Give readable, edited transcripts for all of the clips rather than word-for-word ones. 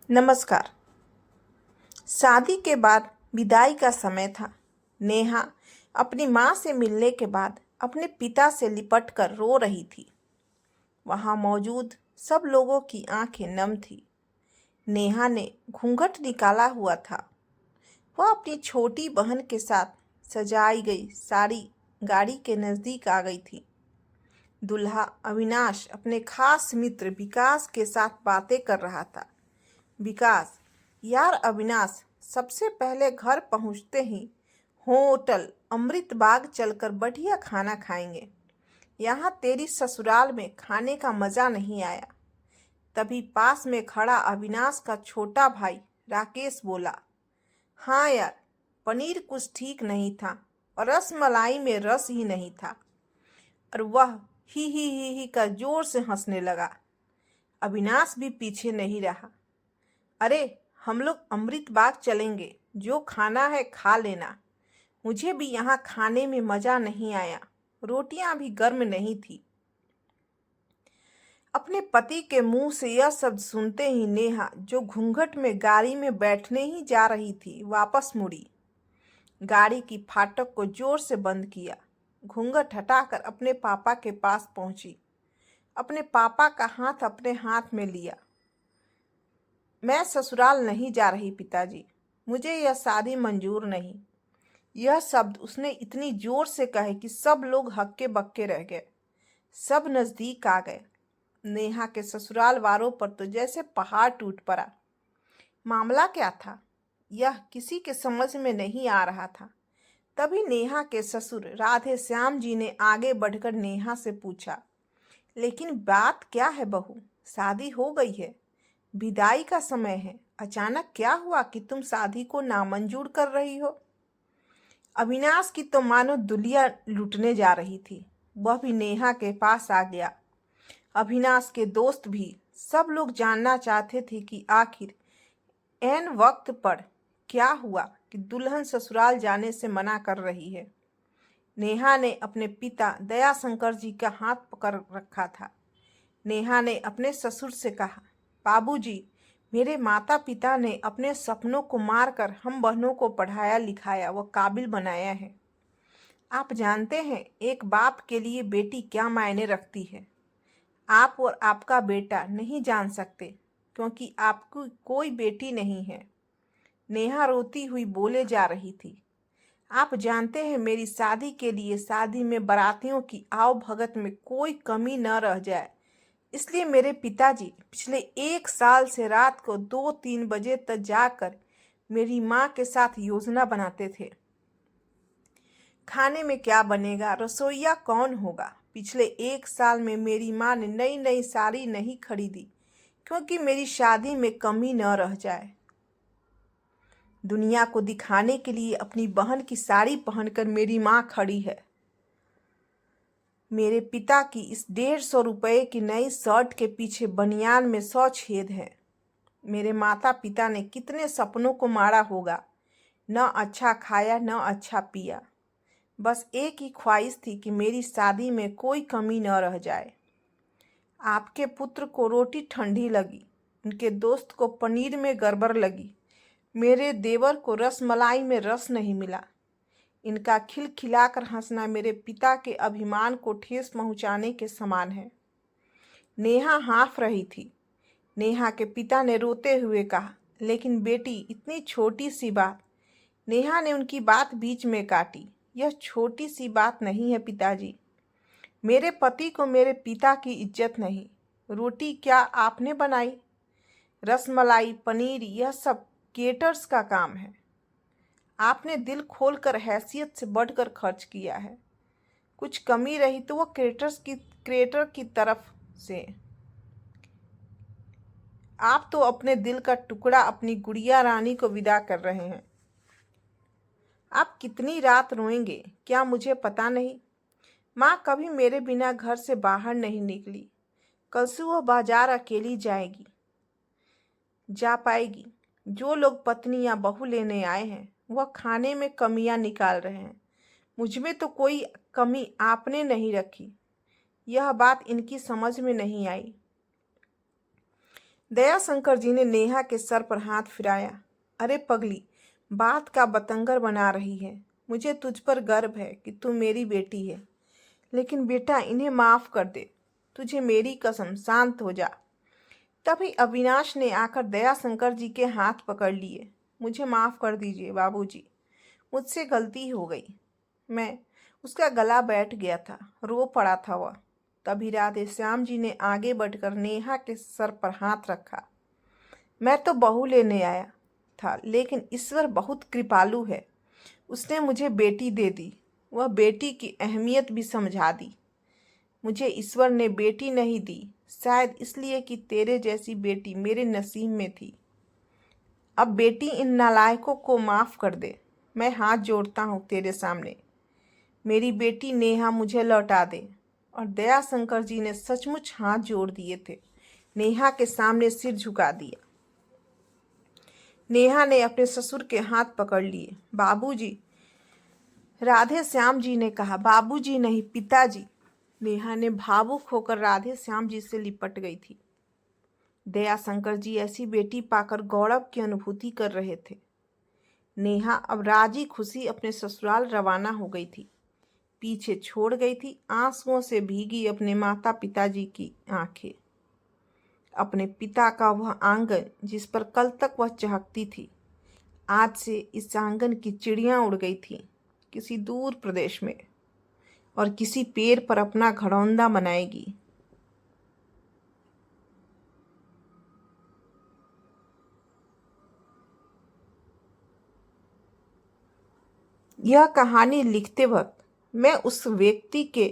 नमस्कार। शादी के बाद विदाई का समय था। नेहा अपनी माँ से मिलने के बाद अपने पिता से लिपट कर रो रही थी। वहाँ मौजूद सब लोगों की आंखें नम थी। नेहा ने घूंघट निकाला हुआ था। वह अपनी छोटी बहन के साथ सजाई गई सारी गाड़ी के नज़दीक आ गई थी। दूल्हा अविनाश अपने खास मित्र विकास के साथ बातें कर रहा था। विकास, यार अविनाश, सबसे पहले घर पहुंचते ही होटल अमृत बाग चलकर बढ़िया खाना खाएंगे। यहाँ तेरी ससुराल में खाने का मज़ा नहीं आया। तभी पास में खड़ा अविनाश का छोटा भाई राकेश बोला, हाँ यार, पनीर कुछ ठीक नहीं था और रसमलाई में रस ही नहीं था। और वह ही का जोर से हंसने लगा। अविनाश भी पीछे नहीं रहा। अरे, हम लोग अमृत बाग चलेंगे, जो खाना है खा लेना। मुझे भी यहाँ खाने में मज़ा नहीं आया, रोटियां भी गर्म नहीं थी। अपने पति के मुंह से यह शब्द सुनते ही नेहा, जो घूंघट में गाड़ी में बैठने ही जा रही थी, वापस मुड़ी। गाड़ी की फाटक को जोर से बंद किया। घूंघट हटाकर अपने पापा के पास पहुंची। अपने पापा का हाथ अपने हाथ में लिया। मैं ससुराल नहीं जा रही पिताजी, मुझे यह शादी मंजूर नहीं। यह शब्द उसने इतनी जोर से कहे कि सब लोग हक्के बक्के रह गए। सब नजदीक आ गए। नेहा के ससुराल वालों पर तो जैसे पहाड़ टूट पड़ा। मामला क्या था, यह किसी के समझ में नहीं आ रहा था। तभी नेहा के ससुर राधे श्याम जी ने आगे बढ़कर नेहा से पूछा, लेकिन बात क्या है बहू? शादी हो गई है, विदाई का समय है, अचानक क्या हुआ कि तुम शादी को नामंजूर कर रही हो? अविनाश की तो मानो दुनिया लूटने जा रही थी। वह भी नेहा के पास आ गया। अविनाश के दोस्त भी, सब लोग जानना चाहते थे कि आखिर ऐन वक्त पर क्या हुआ कि दुल्हन ससुराल जाने से मना कर रही है। नेहा ने अपने पिता दयाशंकर जी का हाथ पकड़ रखा था। नेहा ने अपने ससुर से कहा, बाबूजी, मेरे माता पिता ने अपने सपनों को मारकर हम बहनों को पढ़ाया लिखाया व काबिल बनाया है। आप जानते हैं एक बाप के लिए बेटी क्या मायने रखती है। आप और आपका बेटा नहीं जान सकते, क्योंकि आपकी कोई बेटी नहीं है। नेहा रोती हुई बोले जा रही थी, आप जानते हैं मेरी शादी के लिए शादी में बारातियों की आव भगत में कोई कमी न रह जाए, इसलिए मेरे पिताजी पिछले 1 साल से रात को 2-3 बजे तक जाकर मेरी माँ के साथ योजना बनाते थे। खाने में क्या बनेगा, रसोइया कौन होगा। पिछले 1 साल में मेरी माँ ने नई नई साड़ी नहीं खरीदी, क्योंकि मेरी शादी में कमी न रह जाए। दुनिया को दिखाने के लिए अपनी बहन की साड़ी पहनकर मेरी माँ खड़ी है। मेरे पिता की इस 150 रुपये की नई शर्ट के पीछे बनियान में 100 छेद हैं। मेरे माता पिता ने कितने सपनों को मारा होगा। न अच्छा खाया न अच्छा पिया, बस एक ही ख्वाहिश थी कि मेरी शादी में कोई कमी न रह जाए। आपके पुत्र को रोटी ठंडी लगी, उनके दोस्त को पनीर में गड़बड़ लगी, मेरे देवर को रसमलाई में रस नहीं मिला। इनका खिलखिलाकर हंसना मेरे पिता के अभिमान को ठेस पहुंचाने के समान है। नेहा हाँफ रही थी। नेहा के पिता ने रोते हुए कहा, लेकिन बेटी, इतनी छोटी सी बात। नेहा ने उनकी बात बीच में काटी। यह छोटी सी बात नहीं है पिताजी। मेरे पति को मेरे पिता की इज्जत नहीं। रोटी क्या आपने बनाई? रसमलाई, पनीर, यह सब केटर्स का काम है। आपने दिल खोलकर हैसियत से बढ़कर खर्च किया है। कुछ कमी रही तो वो क्रिएटर की तरफ से। आप तो अपने दिल का टुकड़ा अपनी गुड़िया रानी को विदा कर रहे हैं। आप कितनी रात रोएंगे क्या मुझे पता नहीं। माँ कभी मेरे बिना घर से बाहर नहीं निकली। कल से वह बाजार अकेली जा पाएगी। जो लोग पत्नी या बहू लेने आए हैं वह खाने में कमियां निकाल रहे हैं। मुझ में तो कोई कमी आपने नहीं रखी। यह बात इनकी समझ में नहीं आई। दयाशंकर जी ने नेहा के सर पर हाथ फिराया। अरे पगली, बात का बतंगर बना रही है। मुझे तुझ पर गर्व है कि तू मेरी बेटी है, लेकिन बेटा इन्हें माफ कर दे। तुझे मेरी कसम, शांत हो जा। तभी अविनाश ने आकर दयाशंकर जी के हाथ पकड़ लिए। मुझे माफ कर दीजिए बाबूजी, मुझसे गलती हो गई। मैं उसका गला बैठ गया था, रो पड़ा था वह। तभी राधे श्याम जी ने आगे बढ़कर नेहा के सर पर हाथ रखा। मैं तो बहू लेने आया था, लेकिन ईश्वर बहुत कृपालु है। उसने मुझे बेटी दे दी। वह बेटी की अहमियत भी समझा दी। मुझे ईश्वर ने बेटी नहीं दी, शायद इसलिए कि तेरे जैसी बेटी मेरे नसीब में थी। अब बेटी इन नालायकों को माफ कर दे। मैं हाथ जोड़ता हूँ तेरे सामने। मेरी बेटी नेहा मुझे लौटा दे। और दयाशंकर जी ने सचमुच हाथ जोड़ दिए थे। नेहा के सामने सिर झुका दिया। नेहा ने अपने ससुर के हाथ पकड़ लिए। बाबूजी, राधे श्याम जी ने कहा। बाबूजी नहीं, पिताजी। नेहा ने भावुक होकर राधे श्याम जी से लिपट गई थी। दयाशंकर जी ऐसी बेटी पाकर गौरव की अनुभूति कर रहे थे। नेहा अब राजी खुशी अपने ससुराल रवाना हो गई थी। पीछे छोड़ गई थी आंसुओं से भीगी अपने माता पिताजी की आंखें, अपने पिता का वह आंगन जिस पर कल तक वह चहकती थी। आज से इस आंगन की चिड़ियां उड़ गई थीं किसी दूर प्रदेश में, और किसी पेड़ पर अपना घरौंदा बनाएगी। यह कहानी लिखते वक्त मैं उस व्यक्ति के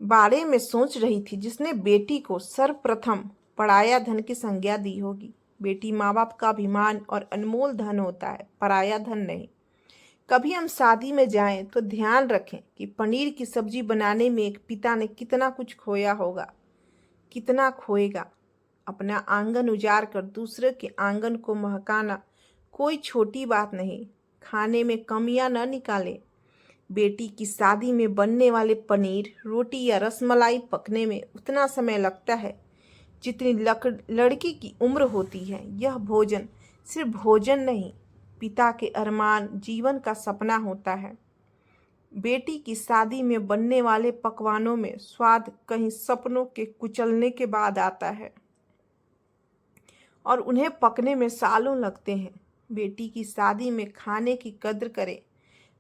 बारे में सोच रही थी जिसने बेटी को सर्वप्रथम पराया धन की संज्ञा दी होगी। बेटी माँ बाप का अभिमान और अनमोल धन होता है, पराया धन नहीं। कभी हम शादी में जाएं तो ध्यान रखें कि पनीर की सब्जी बनाने में एक पिता ने कितना कुछ खोया होगा, कितना खोएगा। अपना आंगन उजाड़ कर दूसरे के आंगन को महकाना कोई छोटी बात नहीं। खाने में कमियां न निकालें। बेटी की शादी में बनने वाले पनीर, रोटी या रसमलाई पकने में उतना समय लगता है जितनी लड़की की उम्र होती है। यह भोजन सिर्फ भोजन नहीं, पिता के अरमान, जीवन का सपना होता है। बेटी की शादी में बनने वाले पकवानों में स्वाद कहीं सपनों के कुचलने के बाद आता है, और उन्हें पकने में सालों लगते हैं। बेटी की शादी में खाने की कद्र करें।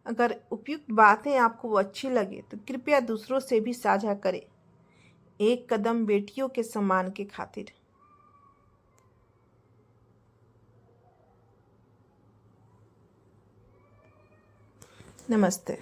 अगर उपयुक्त बातें आपको अच्छी लगे तो कृपया दूसरों से भी साझा करें। एक कदम बेटियों के सम्मान के खातिर। नमस्ते।